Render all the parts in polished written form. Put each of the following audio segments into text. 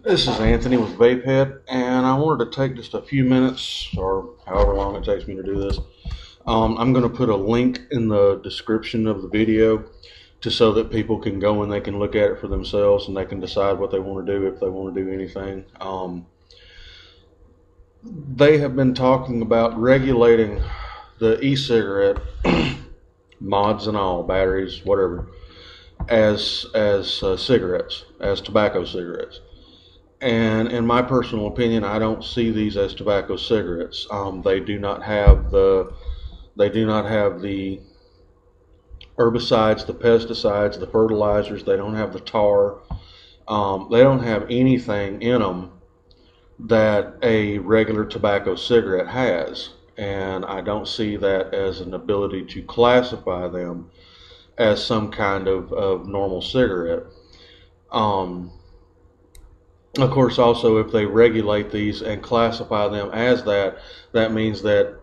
This is Anthony with Vapehead, and I wanted to take just a few minutes, or however long it takes me to do this. I'm going to put a link in the description of the video so that people can go and they can look at it for themselves and they can decide what they want to do if they want to do anything. They have been talking about regulating the e-cigarette mods and all, batteries, whatever, as cigarettes, as tobacco cigarettes. And in my personal opinion, I don't see these as tobacco cigarettes. They do not have the herbicides, the pesticides, the fertilizers. They don't have the tar. They don't have anything in them that a regular tobacco cigarette has. And I don't see that as an ability to classify them as some kind of normal cigarette. Um, Of course, also, if they regulate these and classify them as that, that means that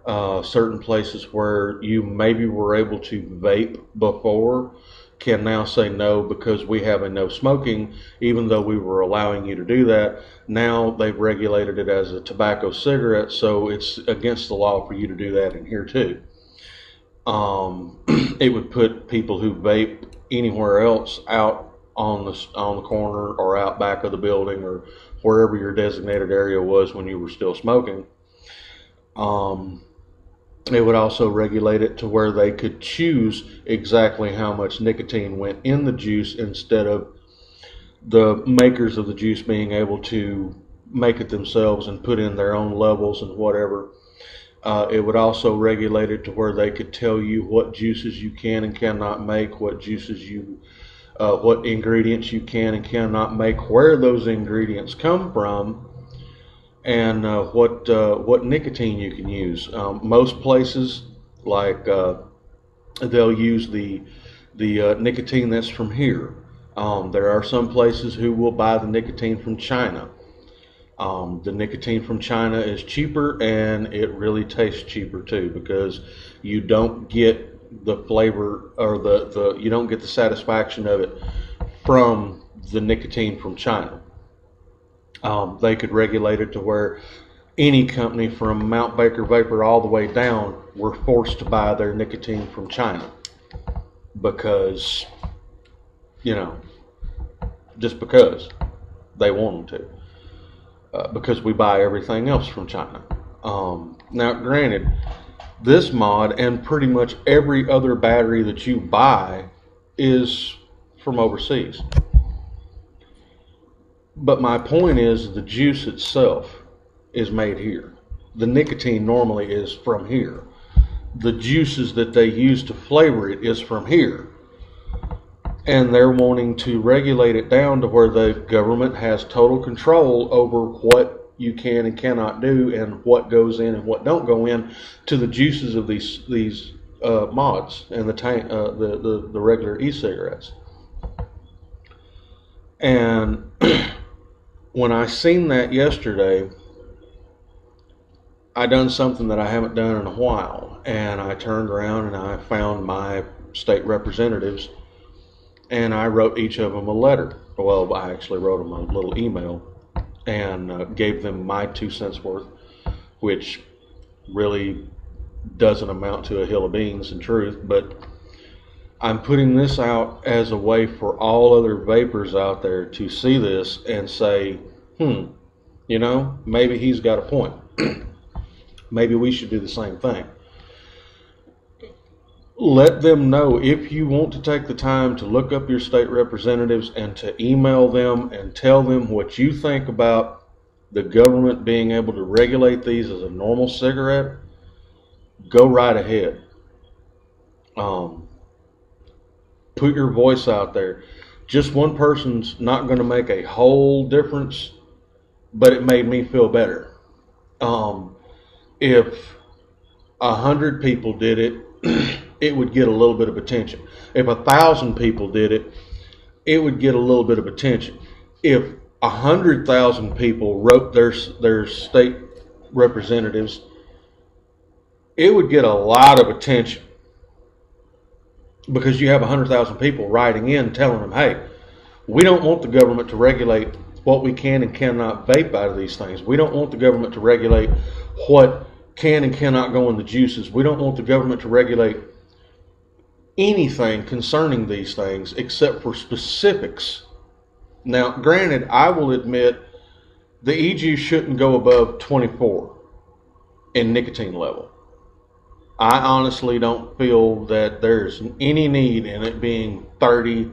certain places where you maybe were able to vape before can now say no because we have a no smoking, even though we were allowing you to do that. Now they've regulated it as a tobacco cigarette, so it's against the law for you to do that in here too. It would put people who vape anywhere else out on the corner or out back of the building or wherever your designated area was when you were still smoking. Um, it would also regulate it to where they could choose exactly how much nicotine went in the juice instead of the makers of the juice being able to make it themselves and put in their own levels and whatever. It would also regulate it to where they could tell you what juices you can and cannot make, what ingredients you can and cannot make, where those ingredients come from, and what nicotine you can use. Most places, they'll use the nicotine that's from here. There are some places who will buy the nicotine from China. The nicotine from China is cheaper and it really tastes cheaper too because you don't get the flavor or you don't get the satisfaction of it from the nicotine from China. They could regulate it to where any company from Mount Baker Vapor all the way down were forced to buy their nicotine from China because, you know, just because they want them to. Because we buy everything else from China. Now, granted, this mod and pretty much every other battery that you buy is from overseas. But my point is the juice itself is made here. The nicotine normally is from here. The juices that they use to flavor it is from here. And they're wanting to regulate it down to where the government has total control over what you can and cannot do and what goes in and what don't go in to the juices of these mods and the regular e-cigarettes. And when I seen that yesterday, I done something that I haven't done in a while, and I turned around and I found my state representatives and I wrote each of them a letter. Well, I actually wrote them a little email and gave them my 2 cents worth, which really doesn't amount to a hill of beans in truth, but I'm putting this out as a way for all other vapors out there to see this and say, maybe he's got a point. Maybe we should do the same thing. Let them know if you want to take the time to look up your state representatives and to email them and tell them what you think about the government being able to regulate these as a normal cigarette. Go right ahead. Put your voice out there. Just one person's not going to make a whole difference, but it made me feel better. If 100 people did it, it would get a little bit of attention. If 1,000 people did it, it would get a little bit of attention. If 100,000 people wrote their state representatives, it would get a lot of attention because you have 100,000 people writing in telling them, hey, we don't want the government to regulate what we can and cannot vape out of these things. We don't want the government to regulate what can and cannot go in the juices. We don't want the government to regulate anything concerning these things except for specifics. Now, granted, I will admit the e-juice shouldn't go above 24 in nicotine level. I honestly don't feel that there's any need in it being 30,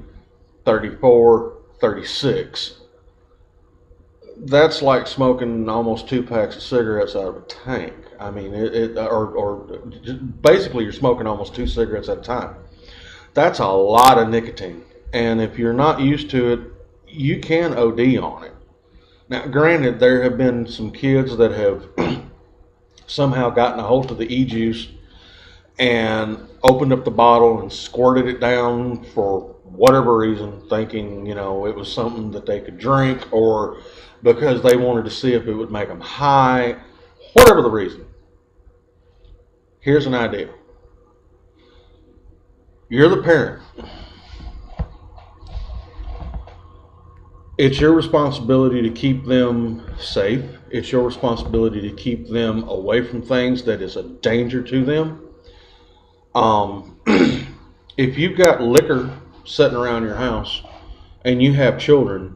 34, 36. That's like smoking almost 2 packs of cigarettes out of a tank. I mean, basically you're smoking almost 2 cigarettes at a time. That's a lot of nicotine. And if you're not used to it, you can OD on it. Now, granted, there have been some kids that have somehow gotten a hold of the e-juice and opened up the bottle and squirted it down for whatever reason, thinking, it was something that they could drink, or because they wanted to see if it would make them high, whatever the reason. Here's an idea. You're the parent. It's your responsibility to keep them safe. It's your responsibility to keep them away from things that is a danger to them. If you've got liquor sitting around your house and you have children,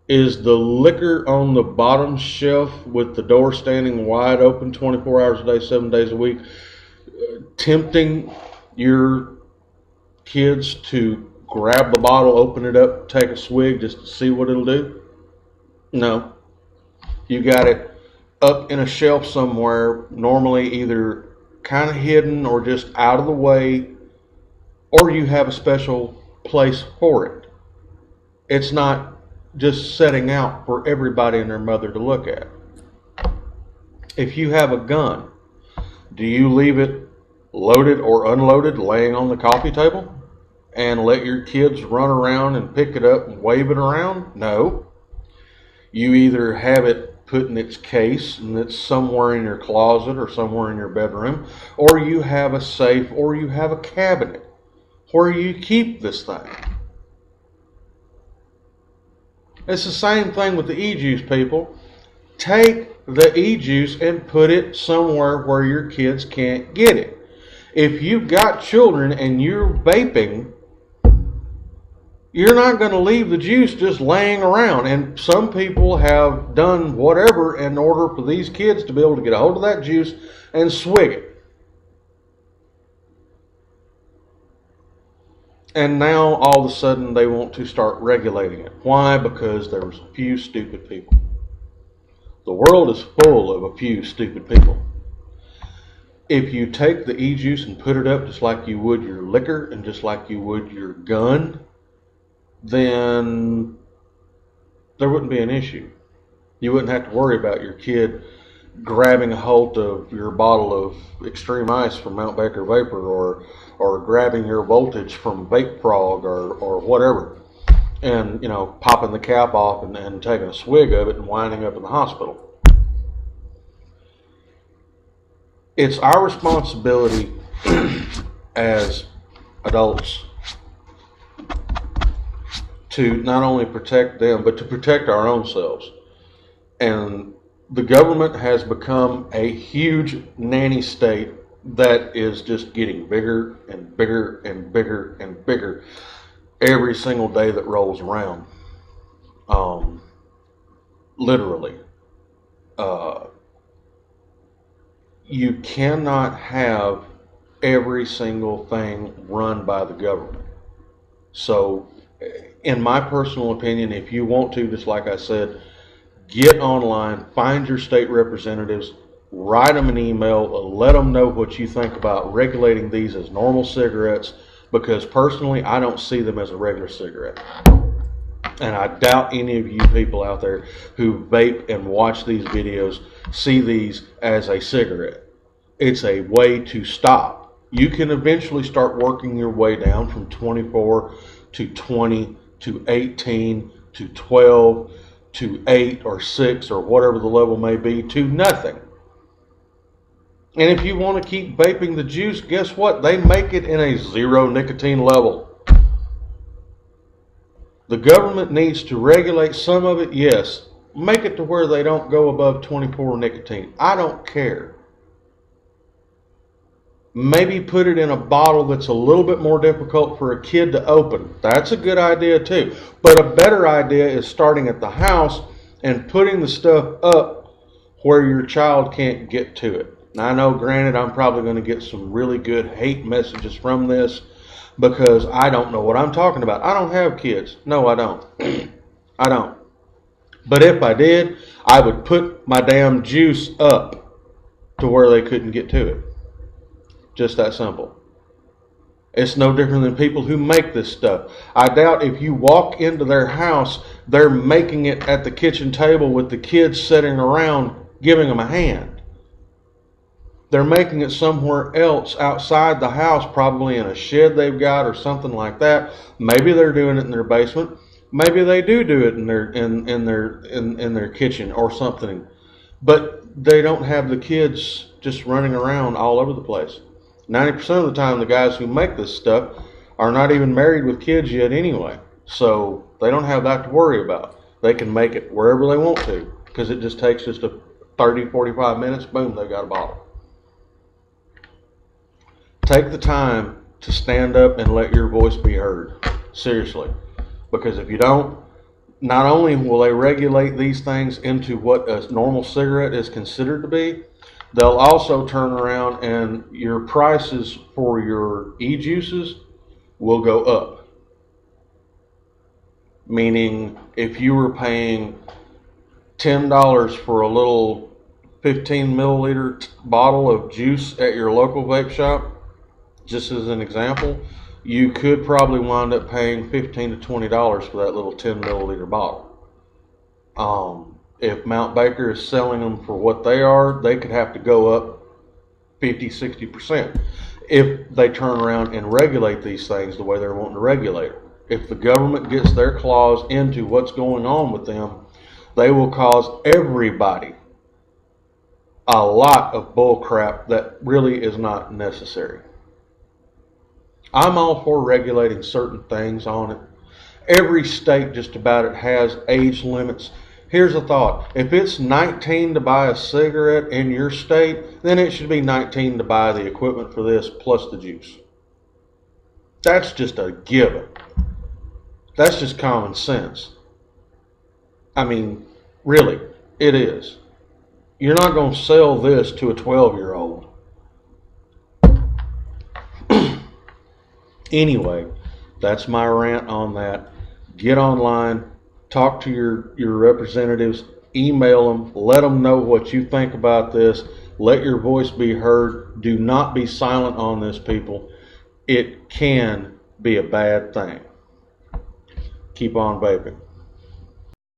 is the liquor on the bottom shelf with the door standing wide open 24 hours a day, 7 days a week, tempting your kids to grab the bottle, open it up, take a swig just to see what it'll do? No. You got it up in a shelf somewhere, normally either kind of hidden or just out of the way, or you have a special place for it. It's not just setting out for everybody and their mother to look at. If you have a gun, do you leave it loaded or unloaded laying on the coffee table and let your kids run around and pick it up and wave it around? No. You either have it put in its case and it's somewhere in your closet or somewhere in your bedroom, or you have a safe or you have a cabinet where you keep this thing. It's the same thing with the e-juice, people. Take the e-juice and put it somewhere where your kids can't get it. If you've got children and you're vaping, you're not going to leave the juice just laying around. And some people have done whatever in order for these kids to be able to get a hold of that juice and swig it. And now all of a sudden they want to start regulating it. Why? Because there was a few stupid people. The world is full of a few stupid people. If you take the e-juice and put it up just like you would your liquor and just like you would your gun, then there wouldn't be an issue. You wouldn't have to worry about your kid grabbing a hold of your bottle of extreme ice from Mount Baker Vapor, or grabbing your voltage from Vape Frog or whatever, and popping the cap off and taking a swig of it and winding up in the hospital. It's our responsibility as adults to not only protect them, but to protect our own selves. And the government has become a huge nanny state that is just getting bigger and bigger and bigger and bigger every single day that rolls around. Literally. You cannot have every single thing run by the government. So, in my personal opinion, if you want to, just like I said, get online, find your state representatives, write them an email, let them know what you think about regulating these as normal cigarettes, because personally, I don't see them as a regular cigarette. And I doubt any of you people out there who vape and watch these videos see these as a cigarette. It's a way to stop. You can eventually start working your way down from 24 to 20 to 18 to 12 to 8 or 6 or whatever the level may be to nothing. And if you want to keep vaping the juice, guess what? They make it in a 0 nicotine level. The government needs to regulate some of it, yes. Make it to where they don't go above 24 nicotine. I don't care. Maybe put it in a bottle that's a little bit more difficult for a kid to open. That's a good idea too. But a better idea is starting at the house and putting the stuff up where your child can't get to it. Now, I know, granted, I'm probably going to get some really good hate messages from this because I don't know what I'm talking about. I don't have kids. No, I don't. I don't. But if I did, I would put my damn juice up to where they couldn't get to it. Just that simple. It's no different than people who make this stuff. I doubt if you walk into their house, they're making it at the kitchen table with the kids sitting around giving them a hand. They're making it somewhere else outside the house, probably in a shed they've got or something like that. Maybe they're doing it in their basement. Maybe they do it in their kitchen or something. But they don't have the kids just running around all over the place. 90% of the time, the guys who make this stuff are not even married with kids yet anyway. So they don't have that to worry about. They can make it wherever they want to because it just takes just 30, 45 minutes. Boom, they got a bottle. Take the time to stand up and let your voice be heard. Seriously. Because if you don't, not only will they regulate these things into what a normal cigarette is considered to be, they'll also turn around and your prices for your e-juices will go up. Meaning, if you were paying $10 for a little 15 milliliter bottle of juice at your local vape shop, just as an example, you could probably wind up paying $15 to $20 for that little 10 milliliter bottle. If Mount Baker is selling them for what they are, they could have to go up 50, 60% if they turn around and regulate these things the way they're wanting to regulate them. If the government gets their claws into what's going on with them, they will cause everybody a lot of bull crap that really is not necessary. I'm all for regulating certain things on it. Every state just about it has age limits. Here's a thought. If it's 19 to buy a cigarette in your state, then it should be 19 to buy the equipment for this plus the juice. That's just a given. That's just common sense. I mean, really, it is. You're not going to sell this to a 12-year-old. Anyway, that's my rant on that. Get online. Talk to your representatives, email them, let them know what you think about this. Let your voice be heard. Do not be silent on this, people. It can be a bad thing. Keep on vaping.